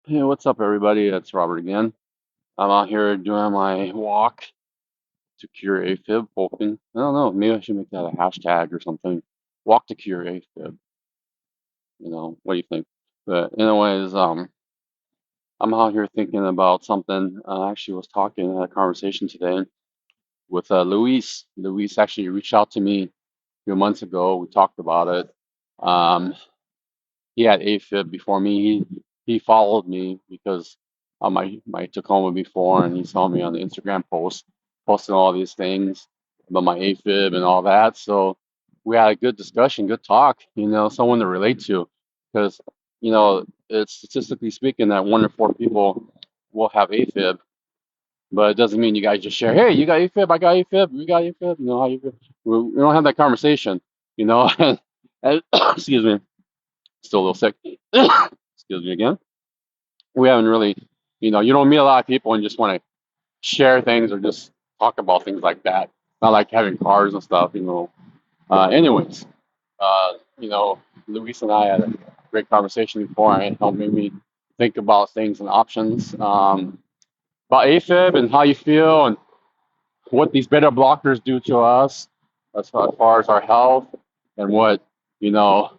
Hey, what's up, everybody? It's Robert again. I'm out here doing my walk to cure AFib, hoping. I don't know, maybe I should make that a hashtag or something. Walk to cure AFib. What do you think? But anyways, I'm out here thinking about something. I actually was talking, had a conversation today with Luis. Luis actually reached out to me a few months ago. We talked about it. Um, he had AFib before me. He followed me because my Tacoma before, and he saw me on the Instagram posting all these things about my AFib and all that. So we had a good discussion, good talk. Someone to relate to, because it's statistically speaking that 1 in 4 people will have AFib, but it doesn't mean you guys just share. Hey, you got AFib, I got AFib, we got AFib. How you feel? We don't have that conversation. And excuse me, still a little sick. Excuse me again. We haven't really, you don't meet a lot of people and just want to share things or just talk about things like that. Not like having cars and stuff. Anyways, uh, you know, Luis and I had a great conversation before, and it helped me think about things and options about AFib and how you feel and what these beta blockers do to us as far as our health and what you know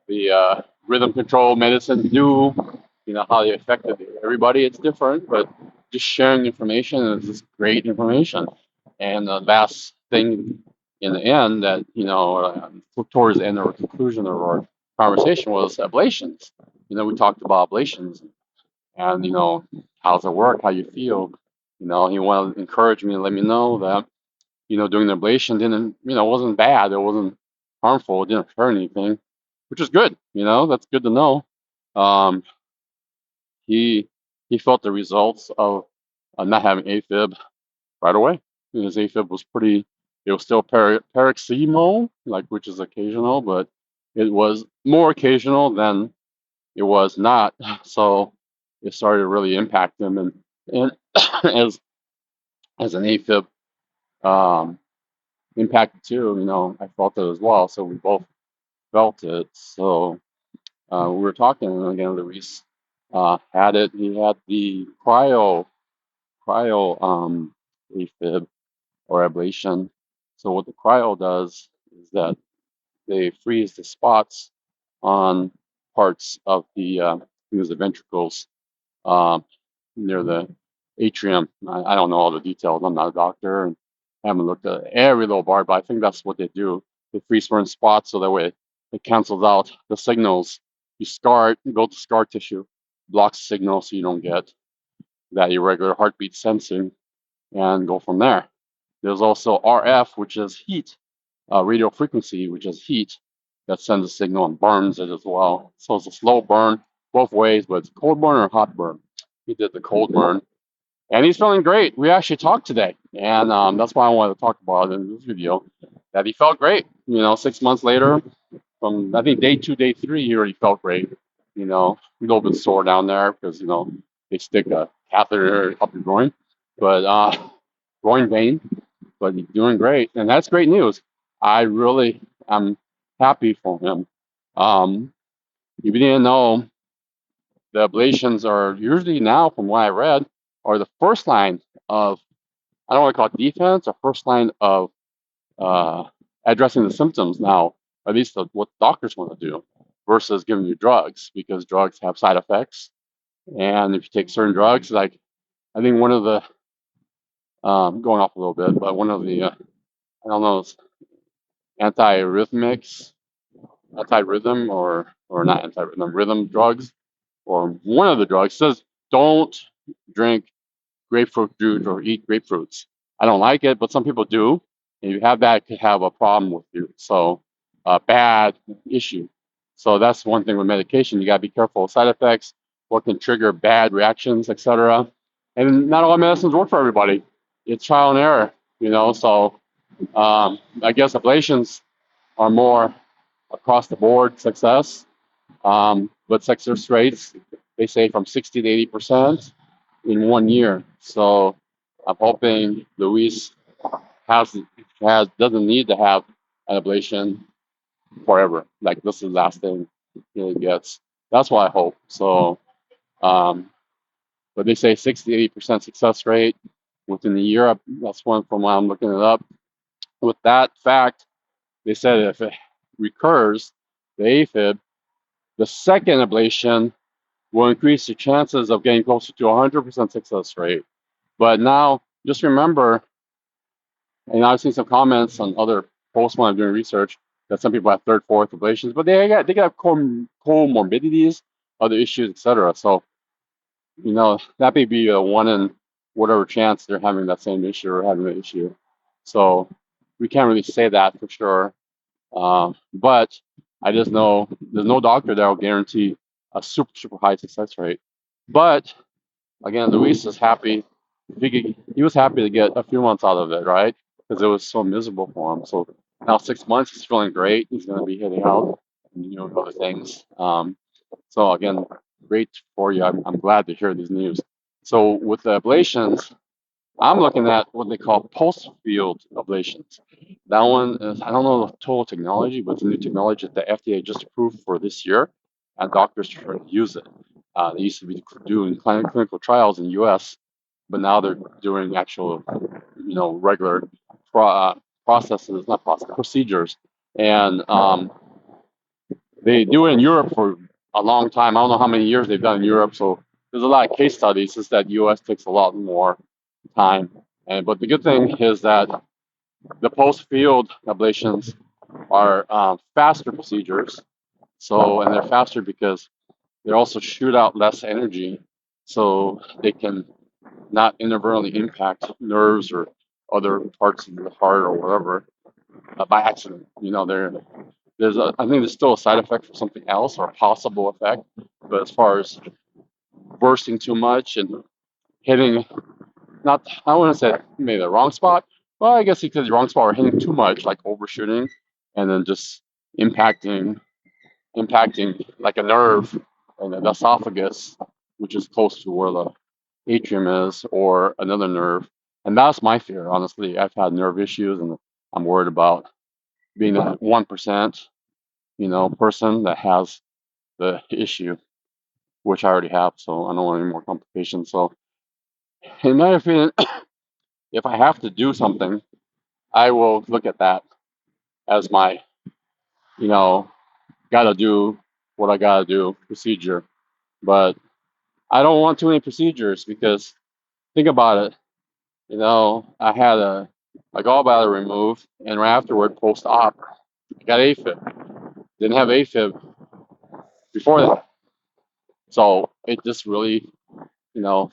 the rhythm control medicine do, how they affected everybody. It's different, but just sharing information is just great information. And the last thing in the end that, towards the end or conclusion of our conversation was ablations. We talked about ablations and, how's it work, how you feel. He wanted to encourage me and let me know that, doing the ablation didn't, wasn't bad. It wasn't harmful. It didn't hurt anything, which is good. That's good to know. Um, he he felt the results of not having AFib right away. His AFib was pretty. It was still paroxysmal, like which is occasional, but it was more occasional than it was not. So it started to really impact him, and as an AFib um, impacted too. I felt it as well. So we both felt it. So we were talking and again. Luis had it. He had the cryo AFib or ablation. So what the cryo does is that they freeze the spots on parts of the ventricles um, near the atrium. I don't know all the details. I'm not a doctor and I haven't looked at every little part, but I think that's what they do. They freeze certain spots so that way it cancels out the signals. You go to scar tissue, blocks the signal so you don't get that irregular heartbeat sensing and go from there. There's also RF, which is heat, radio frequency, which is heat, that sends a signal and burns it as well. So it's a slow burn both ways, but it's cold burn or hot burn. He did the cold burn, and he's feeling great. We actually talked today, and that's why I wanted to talk about it in this video. That he felt great. 6 months later, from I think day 2, day 3, he already felt great. A little bit sore down there because they stick a catheter up your groin, but groin vein. But he's doing great, and that's great news. I really am happy for him. If you didn't know, the ablations are usually now, from what I read, are the first line of, I don't want to call it defense, or first line of uh, addressing the symptoms now, at least what doctors want to do, versus giving you drugs, because drugs have side effects. And if you take certain drugs, like I think one of the, going off a little bit, but one of the, I don't know, anti-arrhythmics, anti-rhythm or not anti-rhythm, rhythm drugs, or one of the drugs says don't drink grapefruit juice or eat grapefruits. I don't like it, but some people do. And you have that, it could have a problem with you. So, a bad issue. So that's one thing with medication. You gotta be careful of side effects, what can trigger bad reactions, etc. And not all medicines work for everybody. It's trial and error. So I guess ablations are more across the board success. But success rates, they say from 60 to 80% in 1 year. So I'm hoping Luis has doesn't need to have an ablation forever. Like this is the last thing he really gets. That's what I hope. So Um, but they say 60 to 80% success rate within the year. That's one from when I'm looking it up. With that fact, they said if it recurs, the AFib, the second ablation will increase the chances of getting closer to 100% success rate. But now, just remember, and I've seen some comments on other posts when I'm doing research that some people have third, fourth ablations, but they have comorbidities, other issues, etc. So that may be a one in whatever chance they're having that same issue or having an issue. So we can't really say that for sure. But I just know there's no doctor that will guarantee a super, super high success rate. But again, Luis is happy. He was happy to get a few months out of it, right? Because it was so miserable for him. So now 6 months, he's feeling great. He's going to be hitting out and doing other things. So again, great for you. I'm glad to hear these news. So with the ablations, I'm looking at what they call pulse field ablations. That one is, I don't know the total technology, but it's a new technology that the FDA just approved for this year, and doctors are trying to use it. They used to be doing clinical trials in the U.S., but now they're doing actual, regular processes, not process, procedures. And they do it in Europe for a long time. I don't know how many years they've done in Europe, so there's a lot of case studies. It's that U.S. takes a lot more time. But the good thing is that the post-field ablations are faster procedures. And they're faster because they also shoot out less energy, so they can not inadvertently impact nerves or other parts of the heart or whatever by accident. I think there's still a side effect for something else or a possible effect, but as far as bursting too much and hitting, not, I wouldn't say maybe the wrong spot, well, I guess because the wrong spot or hitting too much, like overshooting, and then just impacting like a nerve in the esophagus, which is close to where the atrium is, or another nerve. And that's my fear, honestly. I've had nerve issues, and I'm worried about being that 1%, person that has the issue, which I already have. So I don't want any more complications. So, in my opinion, if I have to do something, I will look at that as my, you know, gotta do what I gotta do procedure. But I don't want too many procedures because think about it. I had a gallbladder removed, and right afterward, post-op, I got AFib. Didn't have AFib before that, so it just really, you know,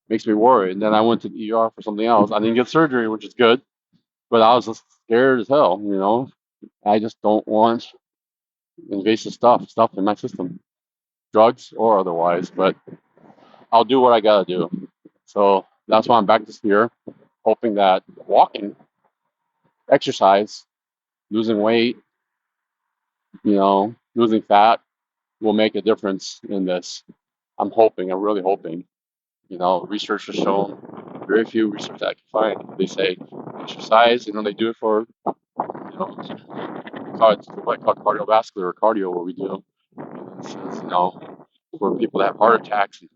makes me worried. And then I went to the ER for something else. I didn't get surgery, which is good, but I was just scared as hell. I just don't want invasive stuff in my system, drugs or otherwise. But I'll do what I gotta do. So that's why I'm back this year, hoping that walking, exercise, losing weight, losing fat will make a difference in this. I'm really hoping. Research has shown very few research that I can find. They say exercise, they do it for, it's like cardiovascular or cardio, what we do. And it says, for people that have heart attacks and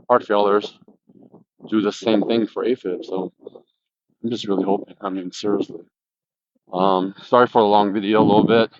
heart failures, do the same thing for AFib. So I'm just really hoping. I mean, seriously. Sorry for the long video a little bit.